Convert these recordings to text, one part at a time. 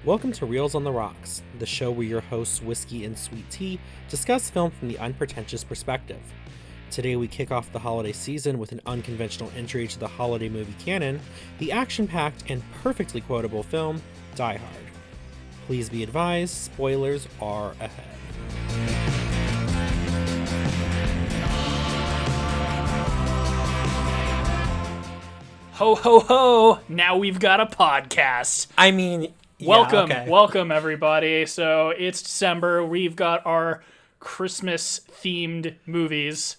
Welcome to Reels on the Rocks, the show where your hosts, Whiskey and Sweet Tea, discuss film from the unpretentious perspective. Today we kick off the holiday season with an unconventional entry to the holiday movie canon, the action-packed and perfectly quotable film, Die Hard. Please be advised, spoilers are ahead. Ho, ho, ho! Now we've got a podcast. I mean... Welcome everybody. So it's December. We've got our Christmas themed movies,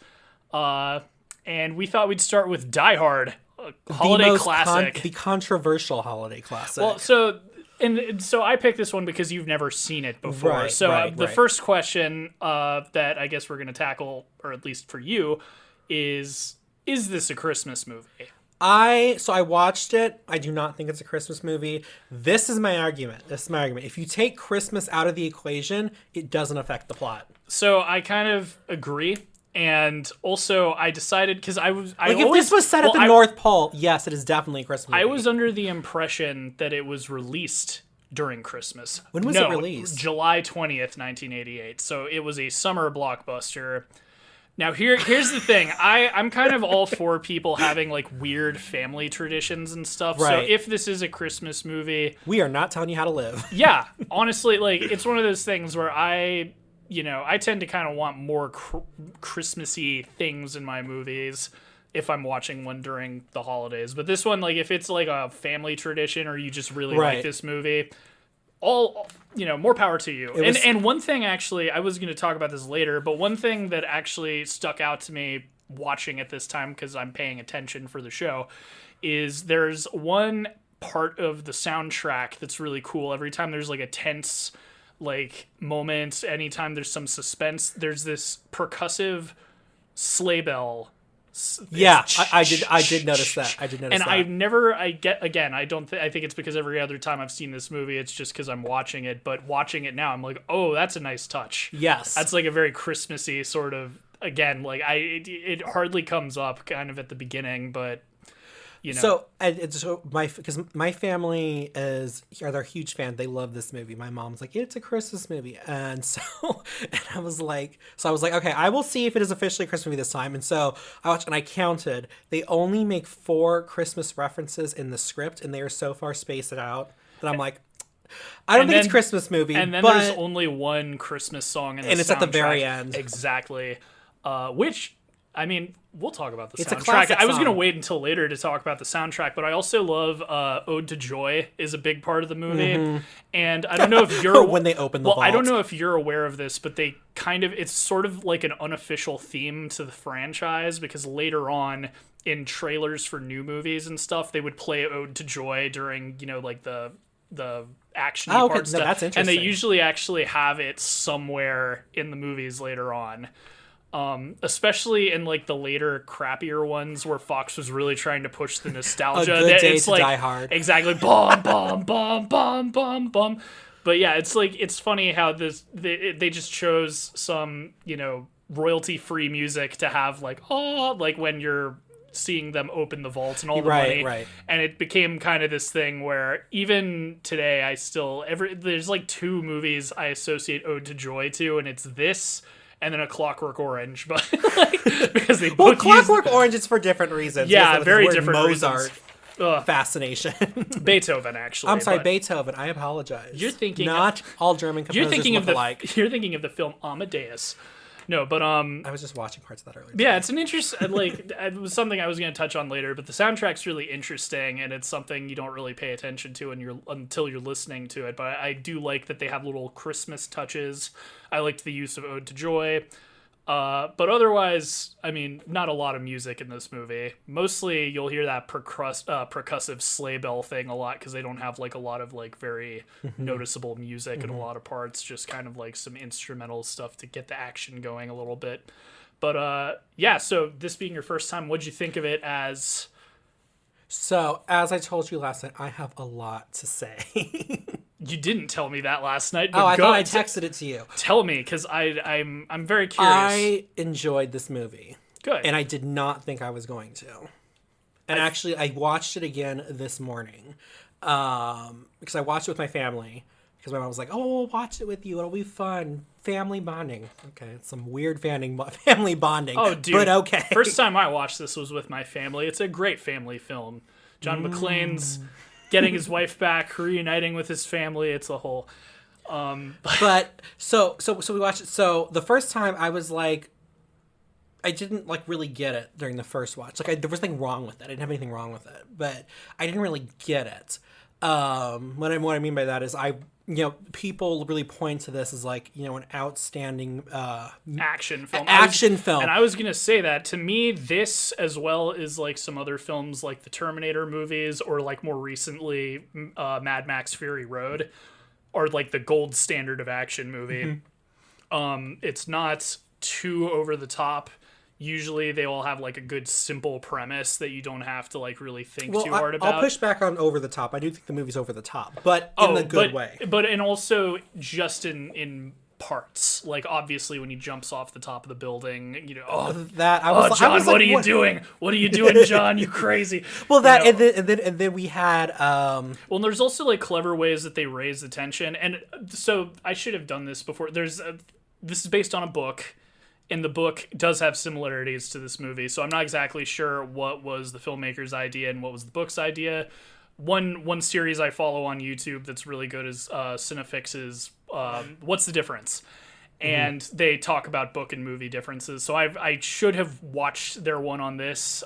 and we thought we'd start with Die Hard, a holiday classic, the controversial holiday classic. Well, so I picked this one because you've never seen it before. The first question that I guess we're going to tackle, or at least for you, is this a Christmas movie? I watched it. I do not think it's a Christmas movie. This is my argument. If you take Christmas out of the equation, it doesn't affect the plot. So I kind of agree. And also I decided, because if this was set at the North Pole, yes, it is definitely a Christmas movie. I was under the impression that it was released during Christmas. When was it released? July 20th, 1988. So it was a summer blockbuster. Now, here's the thing. I'm kind of all for people having, like, weird family traditions and stuff. Right. So if this is a Christmas movie... We are not telling you how to live. Yeah. Honestly, like, it's one of those things where I tend to kind of want more Christmassy things in my movies if I'm watching one during the holidays. But this one, like, if it's, like, a family tradition or you just really like this movie... more power to you. And one thing, actually, I was going to talk about this later, but one thing that actually stuck out to me watching it this time, because I'm paying attention for the show, is there's one part of the soundtrack that's really cool. Every time there's, like, a tense, like, moment, anytime there's some suspense, there's this percussive sleigh bell. Yeah, I did notice that. I think it's because every other time I've seen this movie, it's just because I'm watching it, but watching it now, I'm like, oh, that's a nice touch. Yes. That's like a very Christmassy sort of, again, like it hardly comes up kind of at the beginning, but So because my family they're a huge fan. They love this movie. My mom's like, it's a Christmas movie, and I was like, okay, I will see if it is officially a Christmas movie this time. And so I watched, and I counted. They only make 4 Christmas references in the script, and they are so far spaced out that I'm like, I don't think it's a Christmas movie. And then there's only one Christmas song in the soundtrack. And it's at the very end. Exactly. Which, I mean, we'll talk about the soundtrack. It's a classic song. I was going to wait until later to talk about the soundtrack, but I also love Ode to Joy is a big part of the movie. Mm-hmm. And I don't know if you're... when they open the vault. I don't know if you're aware of this, but they it's sort of like an unofficial theme to the franchise, because later on in trailers for new movies and stuff, they would play Ode to Joy during, like the action part stuff. That's interesting. And they usually actually have it somewhere in the movies later on. Especially in like the later crappier ones where Fox was really trying to push the nostalgia. A good day it's to like, Die Hard. Exactly. Bum, bum, bum, bum, bum, bum. But yeah, it's funny how they just chose some, royalty-free music to have like when you're seeing them open the vault and all the money. Right. And it became kind of this thing where even today there's like 2 movies I associate Ode to Joy to, and it's this and then A Clockwork Orange, but because they both Clockwork Orange is for different reasons. Yeah, very different Mozart reasons. Fascination. Beethoven, actually. I'm sorry, Beethoven. I apologize. You're thinking not all German composers look alike. You're thinking of the film Amadeus. No, but I was just watching parts of that earlier. Yeah, it's an interesting it was something I was going to touch on later, but the soundtrack's really interesting, and it's something you don't really pay attention to until you're listening to it. But I do like that they have little Christmas touches. I liked the use of Ode to Joy. But otherwise, I mean, not a lot of music in this movie. Mostly you'll hear that percussive sleigh bell thing a lot, because they don't have like a lot of like very noticeable music in a lot of parts, just kind of like some instrumental stuff to get the action going a little bit. But yeah, so this being your first time, what'd you think of it as? So, as I told you last night, I have a lot to say. You didn't tell me that last night. But I thought I texted it to you. Tell me, because I'm very curious. I enjoyed this movie. Good. And I did not think I was going to. And actually, I watched it again this morning. Because I watched it with my family. because my mom was like, "Oh, we'll watch it with you. It'll be fun, family bonding." Okay, it's some weird family bonding. Oh, dude. But okay. First time I watched this was with my family. It's a great family film. John McClane's getting his wife back, reuniting with his family. It's a whole. But so we watched it. So the first time I was like, I didn't like really get it during the first watch. Like there was nothing wrong with it. I didn't have anything wrong with it, but I didn't really get it. What I mean by that is people really point to this as like, an outstanding action film. Film. And I was going to say that to me, this as well as like some other films like the Terminator movies or like more recently Mad Max Fury Road are like the gold standard of action movie. It's not too over the top. Usually they will have like a good simple premise that you don't have to like really think too hard about. I'll push back on over the top. I do think the movie's over the top, but in a good way. But and also just in parts. Like obviously when he jumps off the top of the building, John, what are you doing? What are you doing, John? You crazy. Well, and then we had well, there's also like clever ways that they raise the tension. And so I should have done this before. This is based on a book. And the book does have similarities to this movie, so I'm not exactly sure what was the filmmaker's idea and what was the book's idea. One series I follow on YouTube that's really good is Cinefix's What's the Difference? And they talk about book and movie differences. So I should have watched their one on this,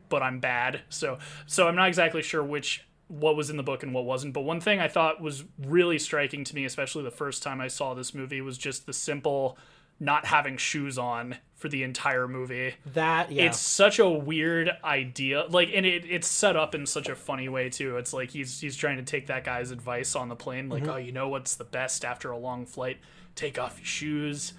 but I'm bad. So I'm not exactly sure what was in the book and what wasn't. But one thing I thought was really striking to me, especially the first time I saw this movie, was just the simple not having shoes on for the entire movie. It's such a weird idea. Like, and it's set up in such a funny way too. It's like he's trying to take that guy's advice on the plane. Like, oh, you know what's the best after a long flight? Take off your shoes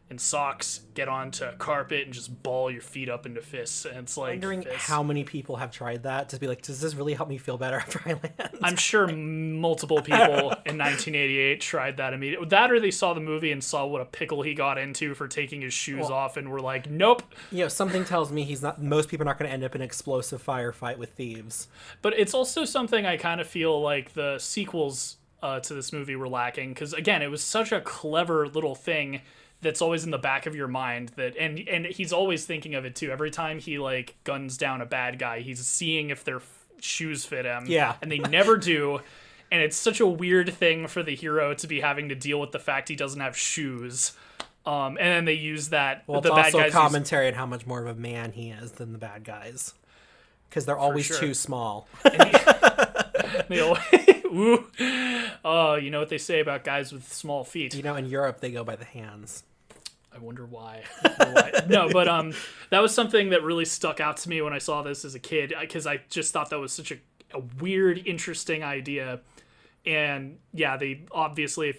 and socks, get onto carpet, and just ball your feet up into fists. And it's like, wondering how many people have tried that to be like, does this really help me feel better after I land? I'm sure multiple people in 1988 tried that immediately. That or they saw the movie and saw what a pickle he got into for taking his shoes off and were like, nope. Something tells me most people are not going to end up in an explosive firefight with thieves. But it's also something I kind of feel like the sequels to this movie were lacking. Because again, it was such a clever little thing that's always in the back of your mind and he's always thinking of it too. Every time he like guns down a bad guy, he's seeing if their shoes fit him. Yeah. And they never do. And it's such a weird thing for the hero to be having to deal with the fact he doesn't have shoes. And then they use that. Well, it's also commentary on how much more of a man he is than the bad guys. Because they're always too small. Ooh. Oh, you know what they say about guys with small feet. In Europe, they go by the hands. I wonder why. No, but that was something that really stuck out to me when I saw this as a kid, because I just thought that was such a weird, interesting idea. And yeah, they obviously,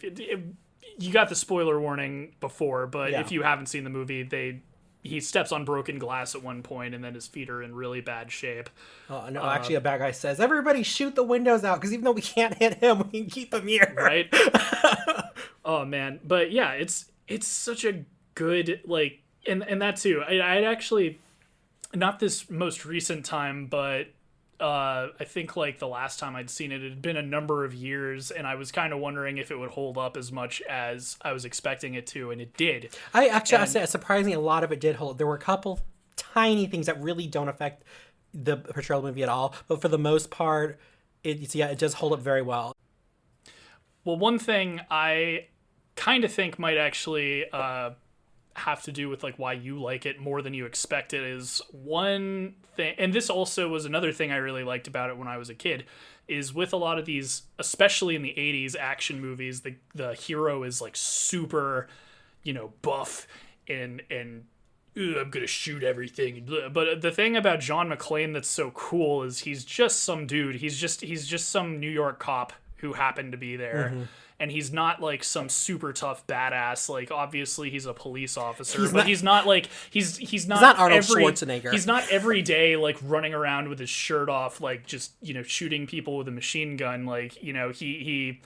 you got the spoiler warning before, but if you haven't seen the movie, he steps on broken glass at one point, and then his feet are in really bad shape. Oh, no, actually, a bad guy says, everybody shoot the windows out, because even though we can't hit him, we can keep him here. Right? Oh, man. But yeah, it's such a good, like, and that too. I'd actually, not this most recent time, but I think like the last time I'd seen it had been a number of years, and I was kind of wondering if it would hold up as much as I was expecting it to, and it did. I say surprisingly a lot of it did hold. There were a couple tiny things that really don't affect the portrayal of the movie at all, but for the most part, it does hold up very well. Well, one thing I kind of think might actually have to do with like why you like it more than you expected is one thing, and this also was another thing I really liked about it when I was a kid, is with a lot of these, especially in the 80s action movies, the hero is like super, buff and I'm gonna shoot everything. But the thing about John McClane that's so cool is he's just some dude. He's just some New York cop who happened to be there. Mm-hmm. And he's not like some super tough badass. Like obviously he's a police officer, he's not Arnold Schwarzenegger. He's not every day like running around with his shirt off, like just shooting people with a machine gun. Like he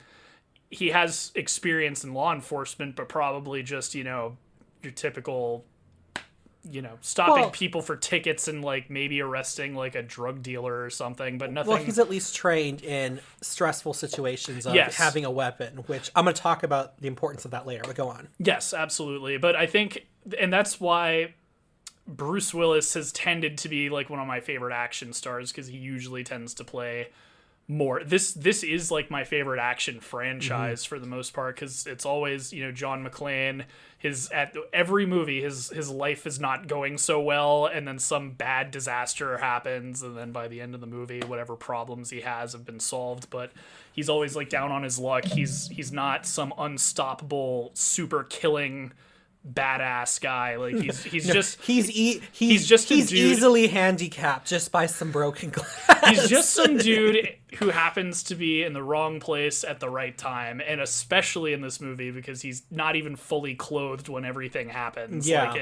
has experience in law enforcement, but probably just your typical stopping people for tickets and like maybe arresting like a drug dealer or something, but nothing. Well, he's at least trained in stressful situations of Yes. having a weapon, which I'm going to talk about the importance of that later, but go on. Yes, absolutely. But I think, and that's why Bruce Willis has tended to be like one of my favorite action stars, because he usually tends to play more. This is like my favorite action franchise for the most part, because it's always, John McClane. At every movie, his life is not going so well, and then some bad disaster happens, and then by the end of the movie, whatever problems he has have been solved. But he's always like down on his luck. He's not some unstoppable, super killing badass guy. Like he's just a dude. Easily handicapped just by some broken glass. He's just some dude who happens to be in the wrong place at the right time, and especially in this movie because he's not even fully clothed when everything happens. Yeah.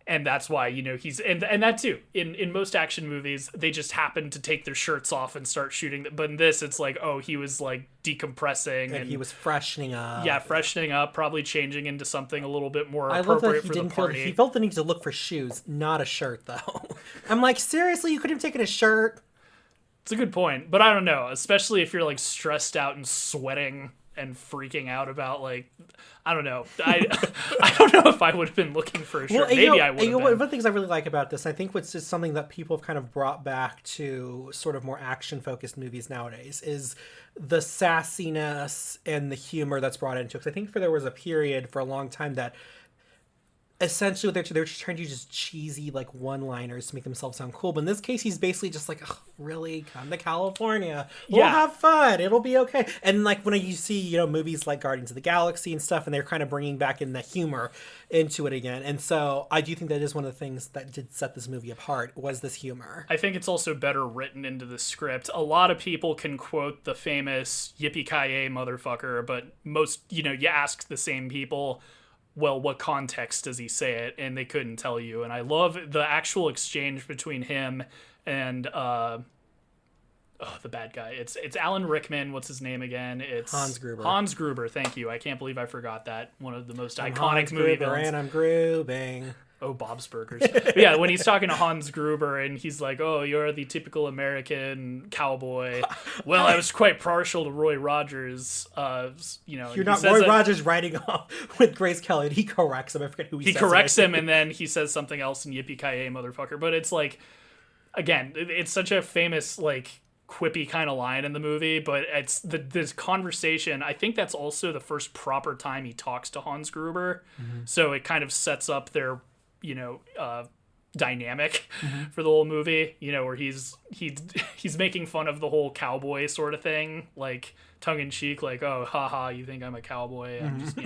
And that's why, he's and that too. In most action movies, they just happen to take their shirts off and start shooting. But in this, it's like, oh, he was like decompressing and he was freshening up. Yeah, freshening up, probably changing into something a little bit more I love that appropriate he for didn't the party. he felt the need to look for shoes, not a shirt though. I'm like, seriously, you could have taken a shirt. It's a good point, but I don't know, especially if you're like stressed out and sweating and freaking out about like, I don't know. I don't know if I would have been looking for a shirt. Well, Maybe I would have been. One of the things I really like about this, I think what's just something that people have kind of brought back to sort of more action-focused movies nowadays is the sassiness and the humor that's brought into it. Because I think there was a period for a long time that essentially they're just trying to use just cheesy like one-liners to make themselves sound cool, but in this case he's basically just like, oh, really, come to California, we'll have fun, it'll be okay. And like when you see movies like Guardians of the Galaxy and stuff, and they're kind of bringing back in the humor into it again, and so I do think that is one of the things that did set this movie apart, was this humor. I think it's also better written into the script. A lot of people can quote the famous yippee-ki-yay motherfucker, but most, you ask the same people, well, what context does he say it? And they couldn't tell you. And I love the actual exchange between him and the bad guy. It's Alan Rickman. What's his name again? It's Hans Gruber. Hans Gruber. Thank you. I can't believe I forgot that. One of the most iconic Hans movie Gruber, villains. and I'm grooving. Oh, Bob's Burgers. But yeah, when he's talking to Hans Gruber and he's like, oh, you're the typical American cowboy. Well, I was quite partial to Roy Rogers. You're not Roy Rogers riding off with Grace Kelly, and he corrects him. I forget who he says. He corrects him, and then he says something else in yippee-ki-yay motherfucker. But it's like, again, it's such a famous, like, quippy kind of line in the movie, but it's this conversation. I think that's also the first proper time he talks to Hans Gruber. Mm-hmm. So it kind of sets up their dynamic for the whole movie, where he's making fun of the whole cowboy sort of thing, like tongue in cheek, like, oh, haha, you think I'm a cowboy? I'm just,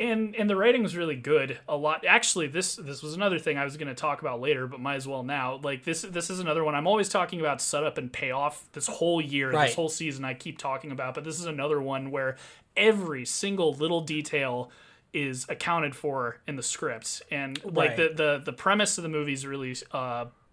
and the writing was really good. A lot, actually. This was another thing I was going to talk about later, but might as well now. Like this is another one. I'm always talking about setup and payoff this whole year, right. This whole season. I keep talking about, but this is another one where every single little detail is accounted for in the script, and like right. the premise of the movie is really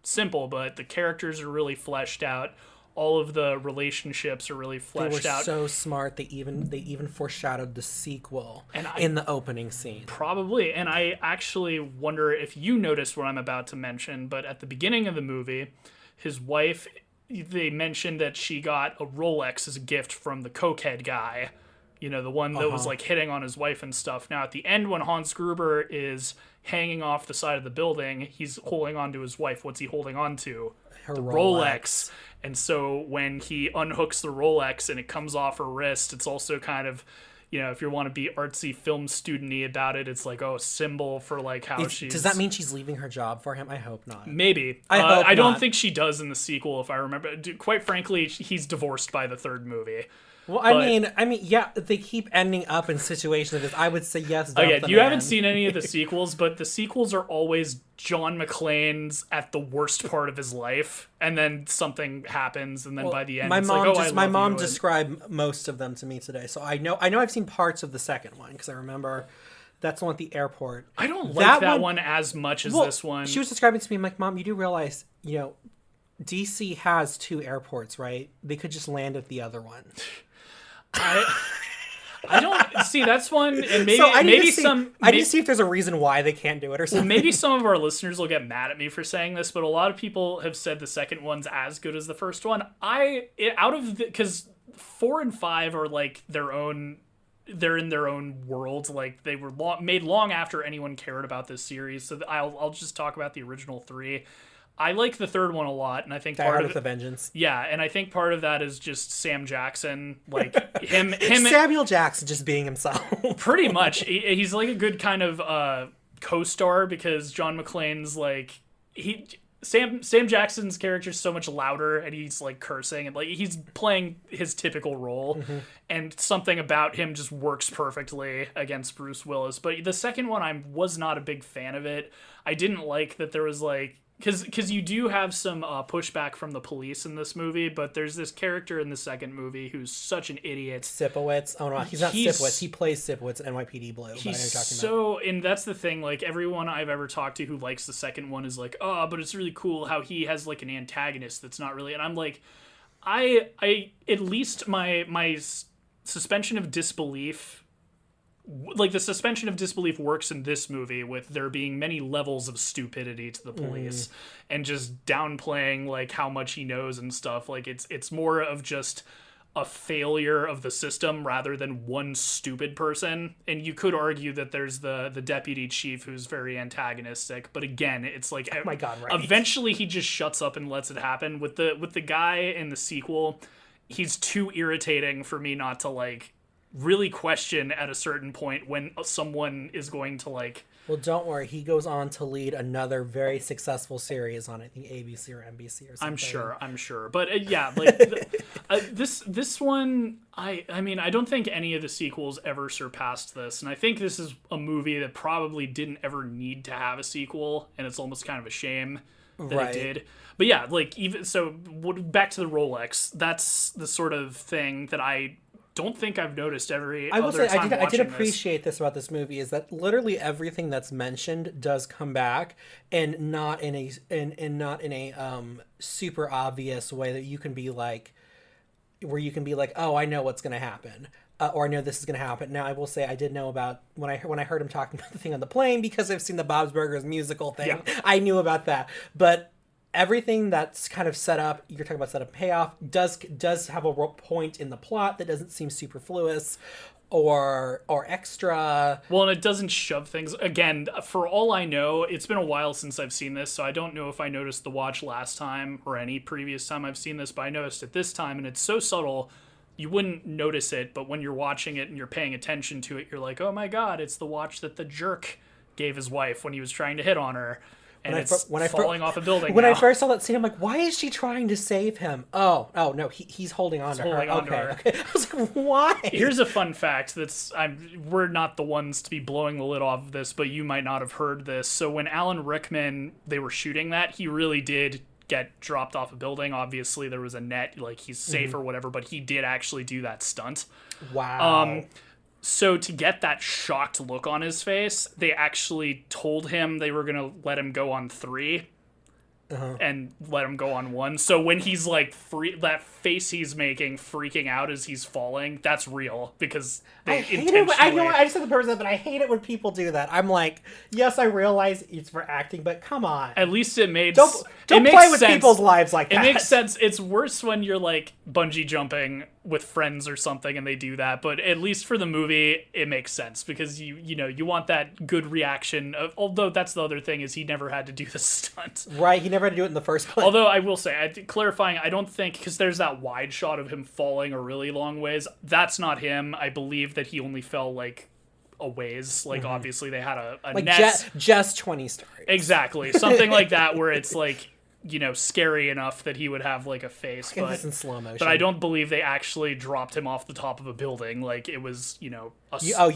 simple, but the characters are really fleshed out. All of the relationships are really fleshed out. They were so smart. They even foreshadowed the sequel in the opening scene. Probably, and I actually wonder if you noticed what I'm about to mention. But at the beginning of the movie, his wife, they mentioned that she got a Rolex as a gift from the cokehead guy. The one that was like hitting on his wife and stuff. Now, at the end, when Hans Gruber is hanging off the side of the building, he's holding on to his wife. What's he holding on to? Her Rolex. And so when he unhooks the Rolex and it comes off her wrist, it's also kind of, if you want to be artsy film student-y about it, it's like, a symbol for like how she's... Does that mean she's leaving her job for him? I hope not. Maybe. I don't not. think she does in the sequel, if I remember. Quite frankly, he's divorced by the third movie. Well, I mean, yeah, they keep ending up in situations like this. I would say yes. Again, you haven't seen any of the sequels, but the sequels are always John McClane's at the worst part of his life, and then something happens, and then by the end, my mom you, described most of them to me today, so I know I've seen parts of the second one because I remember that's the one at the airport. I don't like that one as much as this one. She was describing to me, I'm like, Mom, you do realize, DC has 2 airports, right? They could just land at the other one. I don't see that's one, and maybe So I need maybe to see, some. I need to see if there's a reason why they can't do it or something. Maybe some of our listeners will get mad at me for saying this, but a lot of people have said the second one's as good as the first one. Because 4 and 5 are like their own. They're in their own worlds. Like they were made long after anyone cared about this series. So I'll just talk about the original 3. I like the third one a lot, and I think Die part Hard of with a Vengeance. yeah, and I think part of that is just Sam Jackson, like him Samuel Jackson just being himself. pretty much. He's like a good kind of co-star because John McClane's like Sam Jackson's character is so much louder and he's like cursing and like he's playing his typical role, and something about him just works perfectly against Bruce Willis. But the second one, I was not a big fan of it. I didn't like that there was like. Because you do have some pushback from the police in this movie, but there's this character in the second movie who's such an idiot. Sipowicz. Oh no, he's not Sipowicz. He plays Sipowicz in NYPD Blue. He's and that's the thing. Like everyone I've ever talked to who likes the second one is like, oh, but it's really cool how he has like an antagonist that's not really. And I'm like, I at least my suspension of disbelief. Like the suspension of disbelief works in this movie with there being many levels of stupidity to the police and just downplaying like how much he knows and stuff. Like it's more of just a failure of the system rather than one stupid person. And you could argue that there's the deputy chief who's very antagonistic, but again, it's like oh my God, right. Eventually he just shuts up and lets it happen. With the guy in the sequel, he's too irritating for me not to like really question at a certain point when someone is going to like. Well, don't worry. He goes on to lead another very successful series on I think ABC or NBC or something. I'm sure. But yeah, like this one, I mean, I don't think any of the sequels ever surpassed this, and I think this is a movie that probably didn't ever need to have a sequel, and it's almost kind of a shame that it did. But yeah, like even so, back to the Rolex. That's the sort of thing that I don't think I've noticed every I will other say time I did watching appreciate this about this movie is that literally everything that's mentioned does come back, and not in a super obvious way that you can be like, where you can be like, oh, I know what's going to happen. Or I know this is going to happen. Now, I will say I did know about when I heard him talking about the thing on the plane because I've seen the Bob's Burgers musical thing. Yeah. I knew about that, but everything that's kind of set up, you're talking about set up payoff, does have a point in the plot that doesn't seem superfluous or extra. Well, and it doesn't shove things. Again, for all I know, it's been a while since I've seen this, so I don't know if I noticed the watch last time or any previous time I've seen this, but I noticed it this time, and it's so subtle you wouldn't notice it, but when you're watching it and you're paying attention to it, you're like, oh my God, it's the watch that the jerk gave his wife when he was trying to hit on her. And it's falling off a building. When I first saw that scene, I'm like, why is she trying to save him? Oh no, he's holding on to her. Okay. I was like, why? Here's a fun fact we're not the ones to be blowing the lid off of this, but you might not have heard this. So when Alan Rickman, they were shooting that, he really did get dropped off a building. Obviously, there was a net, like he's safe or whatever, but he did actually do that stunt. Wow. So to get that shocked look on his face, they actually told him they were going to let him go on 3 and let him go on 1. So when he's like that face he's making freaking out as he's falling, that's real because they intentionally. I just said the person, but I hate it when people do that. I'm like, yes, I realize it's for acting, but come on. At least it made don't play with people's lives like that. It makes sense. It's worse when you're like bungee jumping with friends or something and they do that, but at least for the movie it makes sense because you want that good reaction of, although that's the other thing is he never had to do the stunt. Right, he never had to do it in the first place. Although I will say, clarifying, I don't think, because there's that wide shot of him falling a really long ways, that's not him. I believe that he only fell like a ways. Like obviously they had a like net. Just 20 stories. Exactly. Something like that where it's like, scary enough that he would have like a face, but it's in slow motion. But I don't believe they actually dropped him off the top of a building. Like it was, you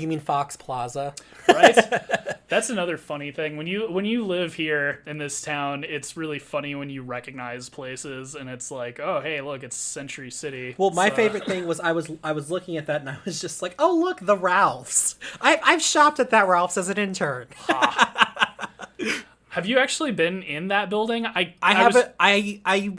mean Fox Plaza, right? That's another funny thing. When you live here in this town, it's really funny when you recognize places, and it's like, oh hey, look, it's Century City. Well, my favorite thing was I was looking at that and I was just like, oh look, the Ralphs. I've shopped at that Ralphs as an intern. Have you actually been in that building? I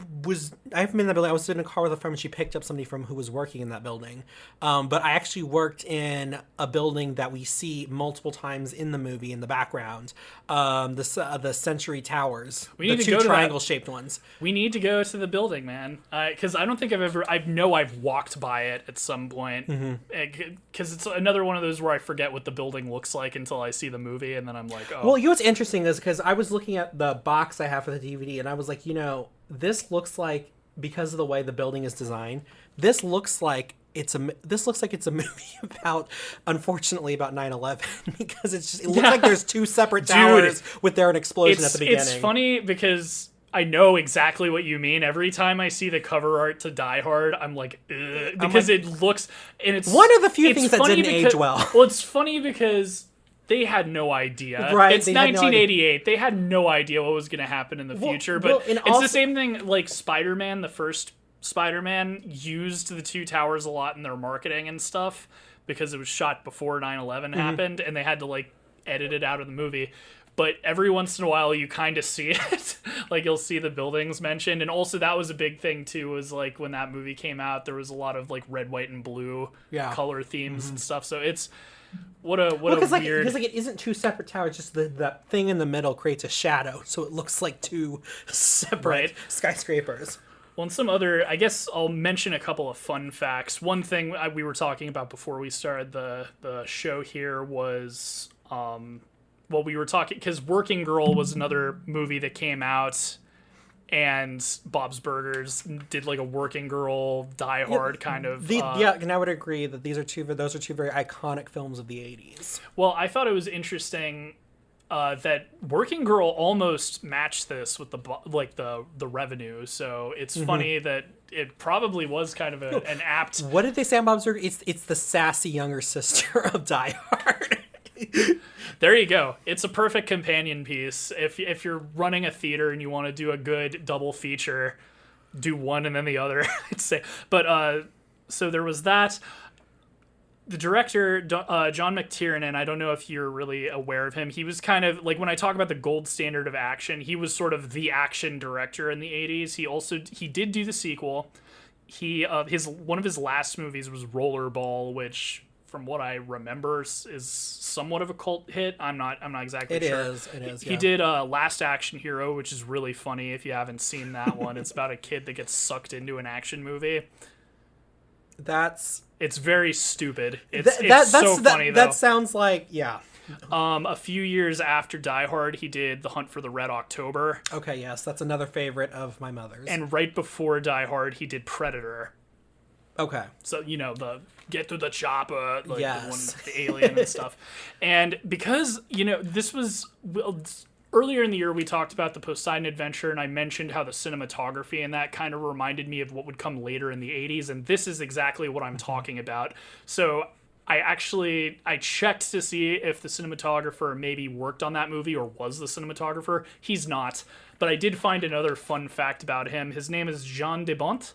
haven't been in that building. I was in a car with a friend and she picked up somebody from who was working in that building. But I actually worked in a building that we see multiple times in the movie in the background. The Century Towers, need the to two go to that. triangle-shaped ones. We need to go to the building, man. Because I don't think I've walked by it at some point. Because it's another one of those where I forget what the building looks like until I see the movie, and then I'm like, oh. Well, you know what's interesting is because I was looking at the box I have for the DVD, and I was like, this looks like, because of the way the building is designed, this looks like it's a movie about, unfortunately, about 9/11 because it looks like there's two separate towers with an explosion at the beginning. It's funny because I know exactly what you mean. Every time I see the cover art to Die Hard, I'm like, ugh, because it looks, and it's one of the few things that didn't age well. Well, it's funny because they had no idea. Right, it's 1988. They had no idea what was going to happen in the future. But it's the same thing like Spider-Man, the first Spider-Man, used the two towers a lot in their marketing and stuff because it was shot before 9/11 happened, and they had to like edit it out of the movie. But every once in a while you kind of see it. Like you'll see the buildings mentioned. And also that was a big thing too, was like when that movie came out, there was a lot of like red, white, and blue color themes and stuff. So it's what a weird... Because it isn't two separate towers, just the thing in the middle creates a shadow. So it looks like two separate skyscrapers. Well, and some other, I guess I'll mention a couple of fun facts. One thing we were talking about before we started the show here was... Well, we were talking because Working Girl was another movie that came out, and Bob's Burgers did like a Working Girl, Die Hard kind of. And I would agree that those are two very iconic films of the 80s. Well, I thought it was interesting that Working Girl almost matched this with the revenue. So it's funny that it probably was kind of an apt. What did they say on Bob's Burgers? It's the sassy younger sister of Die Hard. There you go. It's a perfect companion piece. If you're running a theater and you want to do a good double feature, do one and then the other. But so there was that. The director, John McTiernan, I don't know if you're really aware of him. He was kind of like, when I talk about the gold standard of action, he was sort of the action director in the 80s. He did do the sequel. One of his last movies was Rollerball, which, from what I remember, is somewhat of a cult hit. I'm not exactly sure. It is. He did Last Action Hero, which is really funny if you haven't seen that one. It's about a kid that gets sucked into an action movie. It's very stupid. It's so funny, though. That sounds like, a few years after Die Hard, he did The Hunt for the Red October. Okay, yes, that's another favorite of my mother's. And right before Die Hard, he did Predator. Okay. So, the get to the chopper, like yes. the alien and stuff. And because, this was... Earlier in the year, we talked about the Poseidon Adventure, and I mentioned how the cinematography in that kind of reminded me of what would come later in the 80s, and this is exactly what I'm talking about. So I checked to see if the cinematographer maybe worked on that movie or was the cinematographer. He's not. But I did find another fun fact about him. His name is Jean Debont.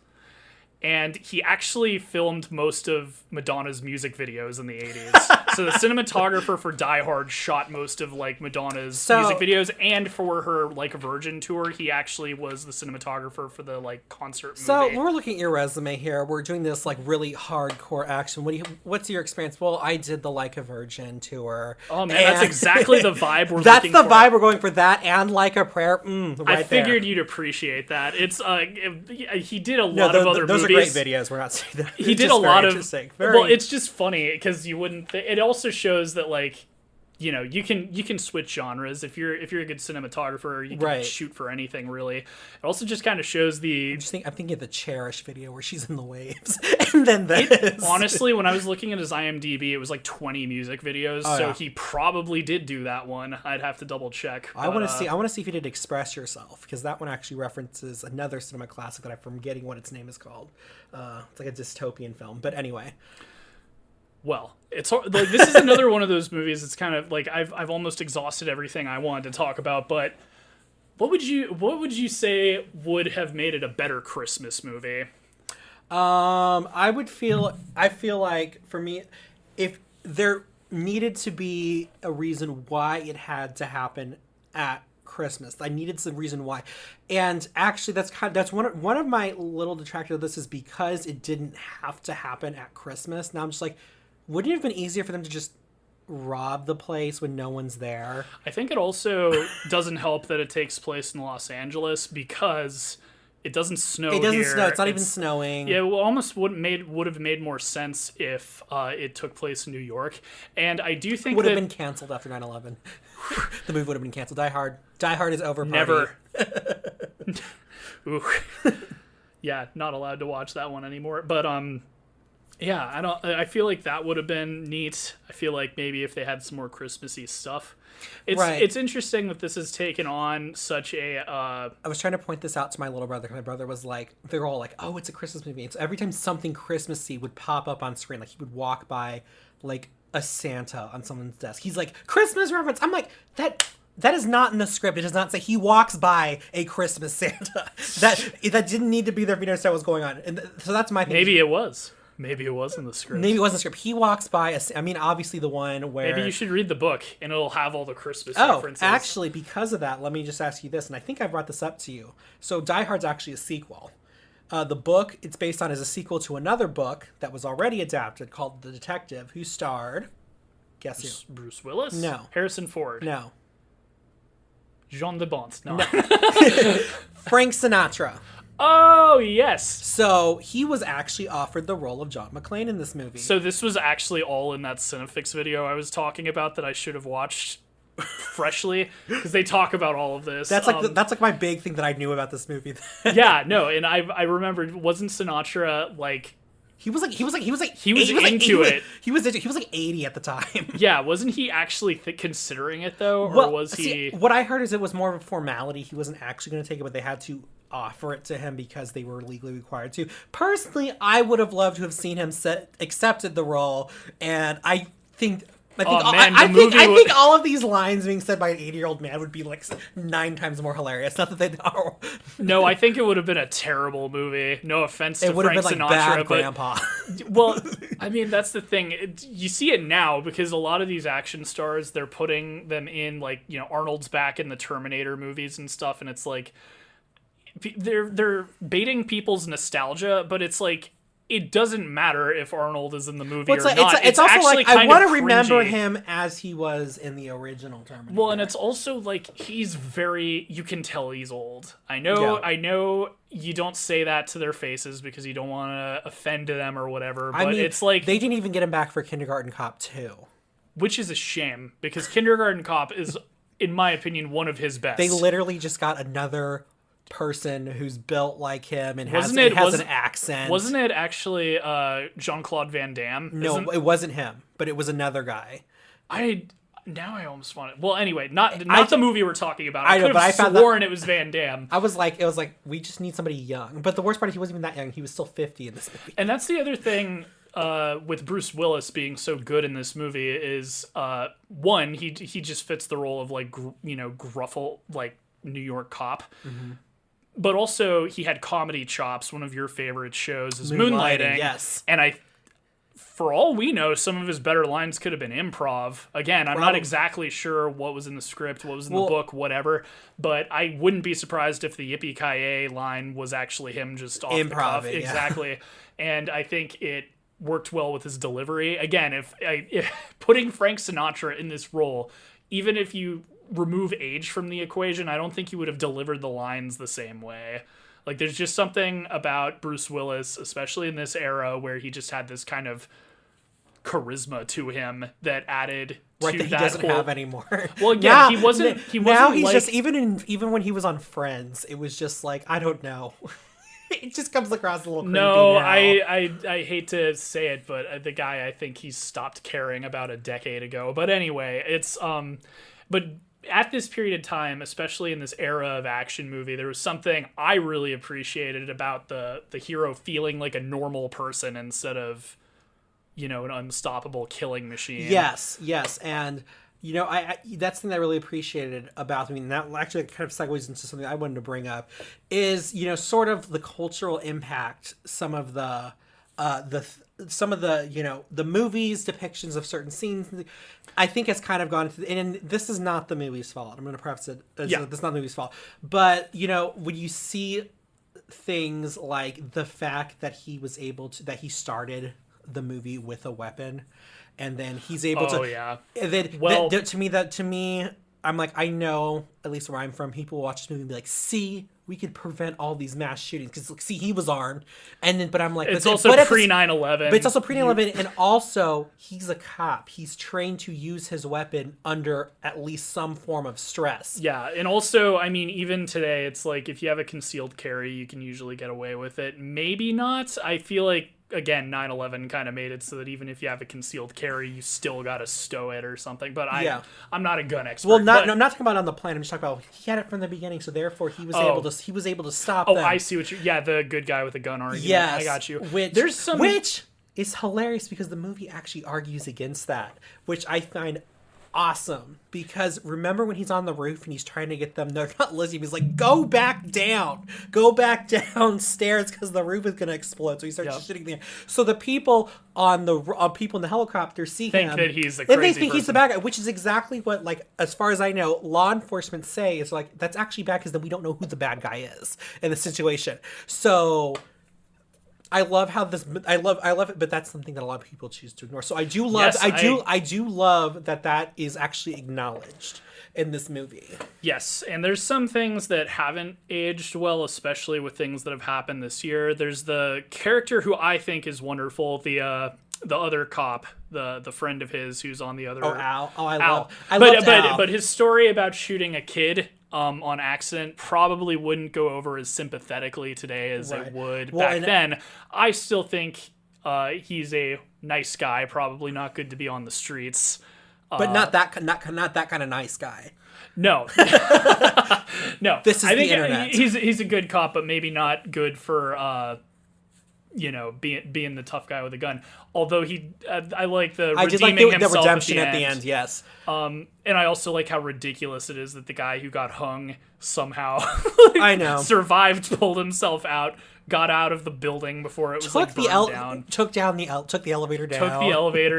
And he actually filmed most of Madonna's music videos in the 80s. So the cinematographer for Die Hard shot most of like Madonna's music videos, and for her like Virgin tour, he actually was the cinematographer for the like concert movie. So when we're looking at your resume here, we're doing this like really hardcore action. What's your experience? Well, I did the Like a Virgin tour. Oh man, that's exactly the vibe we're that's looking the for. Vibe we're going for. That and Like a Prayer. I figured you'd appreciate that. It's he did a lot of other movies. Those are great videos. We're not saying that. He did a lot of. Well, it's just funny because you wouldn't. It also shows that like, you can switch genres if you're a good cinematographer. You can shoot for anything really. It also just kind of shows the. I'm thinking of the Cherish video where she's in the waves, and then this. Honestly, when I was looking at his IMDb, it was like 20 music videos. So he probably did do that one. I'd have to double check. I want to see if he did Express Yourself, because that one actually references another cinema classic that I'm forgetting what its name is called. It's like a dystopian film, but anyway. Well, it's like, this is another one of those movies. It's kind of like I've almost exhausted everything I wanted to talk about. But what would you say would have made it a better Christmas movie? I feel like for me, if there needed to be a reason why it had to happen at Christmas. I needed some reason why. And actually that's one of my little detractors of this is because it didn't have to happen at Christmas. Now I'm just like, wouldn't it have been easier for them to just rob the place when no one's there? I think it also doesn't help that it takes place in Los Angeles because it doesn't snow here. It doesn't snow. It's not even snowing. Yeah, it almost would have made more sense if it took place in New York. And I do think would have been canceled after 9/11. The movie would have been canceled. Die Hard is over. Party. Never. Ooh. Yeah, not allowed to watch that one anymore. But yeah, I feel like that would have been neat. I feel like maybe if they had some more Christmassy stuff. It's interesting that this has taken on such a I was trying to point this out to my little brother. My brother was like, they're all like, oh, it's a Christmas movie. And so every time something Christmassy would pop up on screen, like he would walk by like a Santa on someone's desk. He's like, Christmas reference. I'm like, that is not in the script. It does not say he walks by a Christmas Santa. That didn't need to be there if you understand what's going on. And so that's my thing. Maybe it was. Maybe it was in the script. Maybe it was in the script. He walks by obviously the one where... Maybe you should read the book, and it'll have all the Christmas references. Actually, because of that, let me just ask you this, and I think I brought this up to you. So Die Hard's actually a sequel. The book it's based on is a sequel to another book that was already adapted called The Detective, who starred... Guess who? Bruce Willis? No. Harrison Ford? No. Jean de Bont? No. Frank Sinatra. Oh, yes. So he was actually offered the role of John McClane in this movie. So this was actually all in that Cinefix video I was talking about that I should have watched freshly, because they talk about all of this. That's like that's like my big thing that I knew about this movie. Yeah, no, and I remembered, wasn't Sinatra like... He was into it. He was like 80 at the time. Yeah, wasn't he actually considering it though, or was he? See, what I heard is it was more of a formality. He wasn't actually going to take it, but they had to offer it to him because they were legally required to. Personally, I would have loved to have seen him accepted the role, and I think all of these lines being said by an 80-year-old man would be like 9 times more hilarious. Not that they are. No, I think it would have been a terrible movie. No offense to Frank Sinatra, it would have been like Bad Grandpa. Well, I mean, that's the thing. You see it now because a lot of these action stars, they're putting them in, like, you know, Arnold's back in the Terminator movies and stuff, and it's like they're baiting people's nostalgia, but it's like, it doesn't matter if Arnold is in the movie or not. It's also like, I want to remember him as he was in the original Terminator. Well, and it's also like, you can tell he's old. I know you don't say that to their faces because you don't want to offend them or whatever, but it's like... They didn't even get him back for Kindergarten Cop 2. Which is a shame, because Kindergarten Cop is, in my opinion, one of his best. They literally just got another person who's built like him and has an accent. Wasn't it actually Jean-Claude Van Damme? No, it wasn't him, but it was another guy. Now I almost want it. Well, anyway, not the movie we're talking about. I know, sworn it was Van Damme. It was like, we just need somebody young. But the worst part is he wasn't even that young. He was still 50 in this movie. And that's the other thing with Bruce Willis being so good in this movie is, one, he just fits the role of, like, gruffle, like, New York cop. Mm-hmm. But also, he had comedy chops. One of your favorite shows is Moonlighting. Yes. And for all we know, some of his better lines could have been improv. Again, I'm not exactly sure what was in the script, what was in the book, whatever. But I wouldn't be surprised if the Yippee-ki-yay line was actually him just off the cuff. Yeah. Exactly. And I think it worked well with his delivery. Again, if putting Frank Sinatra in this role, even if you remove age from the equation, I don't think he would have delivered the lines the same way. Like, there's just something about Bruce Willis, especially in this era, where he just had this kind of charisma to him that added to that he doesn't have anymore. Well, again, he wasn't. Now he's like, just even when he was on Friends, it was just like, I don't know. It just comes across a little creepy now. I hate to say it, but the guy, I think he stopped caring about a decade ago. But anyway, it's but at this period of time, especially in this era of action movie, there was something I really appreciated about the hero feeling like a normal person instead of, an unstoppable killing machine. Yes, and I that's the thing that I really appreciated about him. And that actually kind of segues into something I wanted to bring up is, sort of the cultural impact some of the some of the the movies depictions of certain scenes, I think has kind of gone into and this is not the movie's fault. I'm going to preface it as this is not the movie's fault, but when you see things like the fact that he was able to that he started the movie with a weapon, and then he's able to and then to me I'm like, I know, at least where I'm from, people watch this movie and be like, see, we could prevent all these mass shootings because see, he was armed, and then but I'm like, it's also pre 9/11, but it's also pre 9/11, and also he's a cop. He's trained to use his weapon under at least some form of stress. Yeah, and also, I mean, even today, it's like if you have a concealed carry, you can usually get away with it. Maybe not. I feel like again, 9/11 kind of made it so that even if you have a concealed carry, you still got to stow it or something. But I'm not a gun expert. Well, I'm not talking about on the plane. I'm just talking about he had it from the beginning, so therefore he was able to stop them. I see what you. Yeah, the good guy with the gun argument. Yes, I got you. Which is hilarious because the movie actually argues against that, which I find awesome. Because remember when he's on the roof and he's trying to get them, they're not listening. He's like, go back downstairs because the roof is going to explode. So he starts shooting there. So the people on the people in the helicopter think that he's the crazy and they think he's the bad guy, which is exactly what, like, as far as I know, law enforcement say is like, that's actually bad because then we don't know who the bad guy is in the situation. So I love how I love it, but that's something that a lot of people choose to ignore. So I do love, I do love that is actually acknowledged in this movie. Yes, and there's some things that haven't aged well, especially with things that have happened this year. There's the character who I think is wonderful, the other cop, the friend of his who's on the other. Oh, Al. Oh, I love Al. But his story about shooting a kid on accident probably wouldn't go over as sympathetically today as it would back then. I still think he's a nice guy, probably not good to be on the streets. But not that kind of nice guy. No. No. This is the internet. He's a good cop, but maybe not good for being the tough guy with a gun. Although I like the redemption at the end. Yes. And I also like how ridiculous it is that the guy who got hung somehow I know survived, pulled himself out, got out of the building before it was burned down. Took the elevator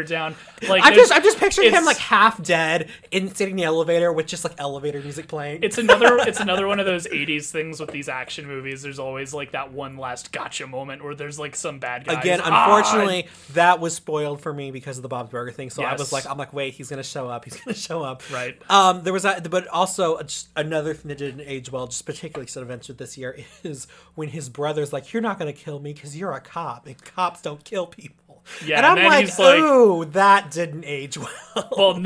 down. Like I'm just picturing him like half dead sitting in the elevator with just like elevator music playing. It's another one of those 80s things with these action movies. There's always like that one last gotcha moment where there's like some bad guy. Again, unfortunately, that was spoiled for me because of the Bob's Burger thing. So I was like, wait, he's gonna show up. Right. There was that, but also just another thing that didn't age well, just particularly set events with this year, is when his brother's like, you're not going to kill me because you're a cop and cops don't kill people. Yeah, and I'm like, ooh, that didn't age well. Well,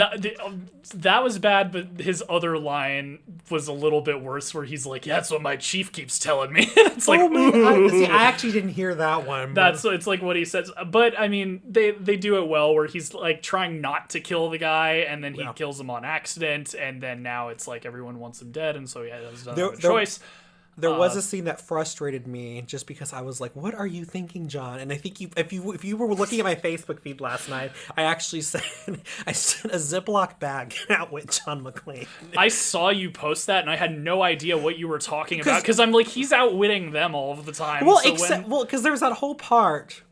that was bad, but his other line was a little bit worse where he's like, yeah, that's what my chief keeps telling me. It's like, I actually didn't hear that one. It's like what he says. But, I mean, they do it well where he's like trying not to kill the guy and then he kills him on accident, and then now it's like everyone wants him dead, and so he has no choice. There was a scene that frustrated me just because I was like, what are you thinking, John? And I think if you were looking at my Facebook feed last night, I actually sent a Ziploc bag out with John McClane. I saw you post that and I had no idea what you were talking about because I'm like, he's outwitting them all of the time. Well, because there was that whole part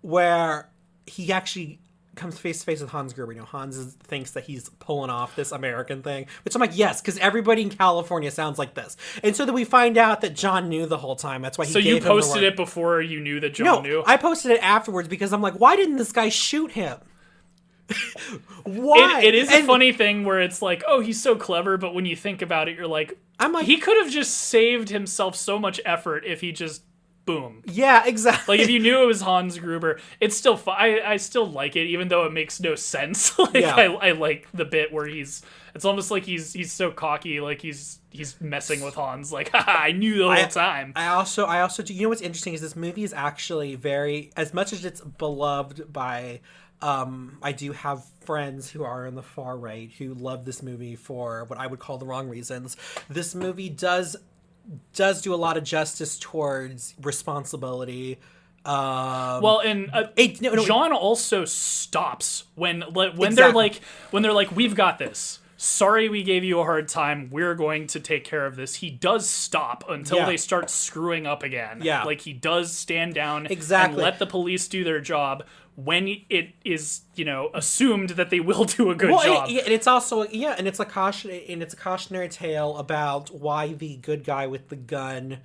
where he actually comes face to face with Hans Gruber. Hans thinks that he's pulling off this American thing, which I'm like, yes, because everybody in California sounds like this. And so then we find out that John knew the whole time. That's why he. So you posted it before you knew that John knew? I posted it afterwards because I'm like, why didn't this guy shoot him? Why? It is a funny thing where it's like, oh, he's so clever, but when you think about it, you're like, he could have just saved himself so much effort if he just. Boom. Yeah, exactly. Like, if you knew it was Hans Gruber, it's still I still like it, even though it makes no sense. I like the bit where it's almost like he's so cocky, like he's messing with Hans, like, haha, I knew the whole time. I also do, you know what's interesting is this movie is actually very, as much as it's beloved by, I do have friends who are on the far right who love this movie for what I would call the wrong reasons. This movie does do a lot of justice towards responsibility. John also stops when they're like, we've got this. sorry we gave you a hard time, we're going to take care of this. He does stop until they start screwing up again. Yeah. Like, he does stand down Exactly. and let the police do their job when it is, assumed that they will do a good job. And it's also and it's a cautionary tale about why the good guy with the gun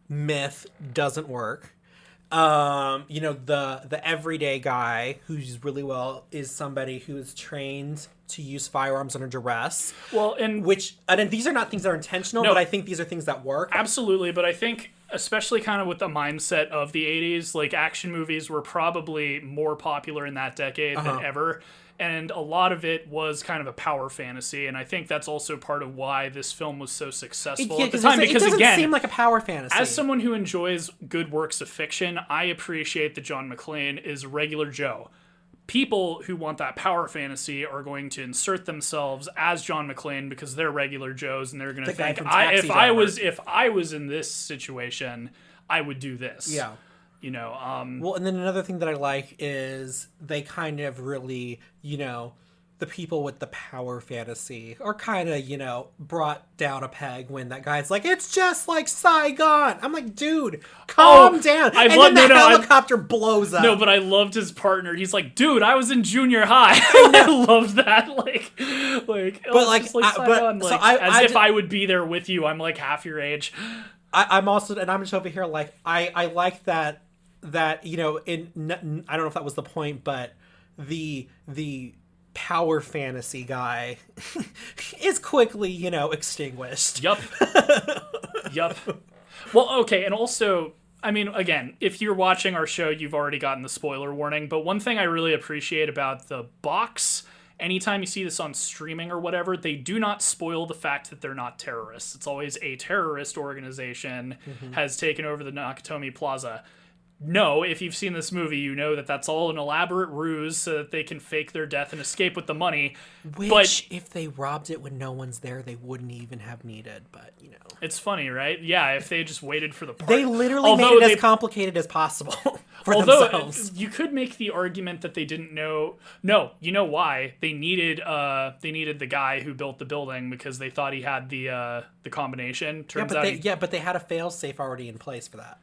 myth doesn't work. The everyday guy who's really well is somebody who is trained to use firearms under duress. Well, and these are not things that are intentional, but I think these are things that work. Absolutely, but I think especially kind of with the mindset of the 80s, like action movies were probably more popular in that decade than ever. And a lot of it was kind of a power fantasy, and I think that's also part of why this film was so successful at the time. Because it doesn't again, seem like a power fantasy. As someone who enjoys good works of fiction, I appreciate that John McClane is regular Joe. People who want that power fantasy are going to insert themselves as John McClane because they're regular Joes, and they're going to think, if I was in this situation, I would do this. Yeah. Well, and then another thing that I like is they kind of really, the people with the power fantasy are kind of, brought down a peg when that guy's like, it's just like Saigon. I'm like, dude, calm down. Then the helicopter blows up. No, but I loved his partner. He's like, dude, I was in junior high. I loved that. If I would be there with you. I'm like half your age. I'm just over here like, I like that I don't know if that was the point, but the power fantasy guy is quickly, extinguished. Yup. Well, okay, and also, I mean, again, if you're watching our show, you've already gotten the spoiler warning, but one thing I really appreciate about the box, anytime you see this on streaming or whatever, they do not spoil the fact that they're not terrorists. It's always a terrorist organization has taken over the Nakatomi Plaza. No, if you've seen this movie, you know that that's all an elaborate ruse so that they can fake their death and escape with the money. Which, if they robbed it when no one's there, they wouldn't even have needed, but, It's funny, right? Yeah, if they just waited for the part. They literally made it as complicated as possible for themselves. You could make the argument that they didn't know... No, you know why? They needed the guy who built the building because they thought he had the combination. But they had a fail-safe already in place for that.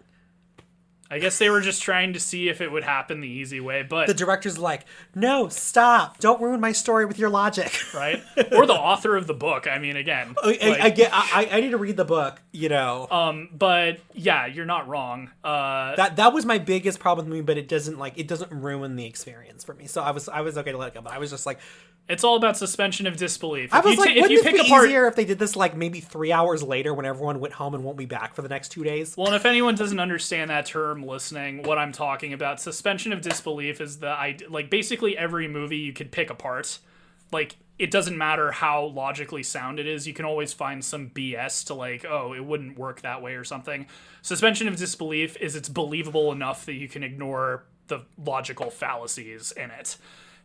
I guess they were just trying to see if it would happen the easy way, but... The director's like, no, stop. Don't ruin my story with your logic. Right? Or the author of the book. I mean, again. I need to read the book, But, yeah, you're not wrong. That was my biggest problem with me, but it doesn't ruin the experience for me. So I was okay to let it go, but I was just like... It's all about suspension of disbelief. I was like, wouldn't it be easier if they did this maybe 3 hours later when everyone went home and won't be back for the next 2 days? Well, and if anyone doesn't understand that term listening, what I'm talking about, suspension of disbelief is basically every movie you could pick apart. It doesn't matter how logically sound it is. You can always find some BS to it wouldn't work that way or something. Suspension of disbelief is it's believable enough that you can ignore the logical fallacies in it.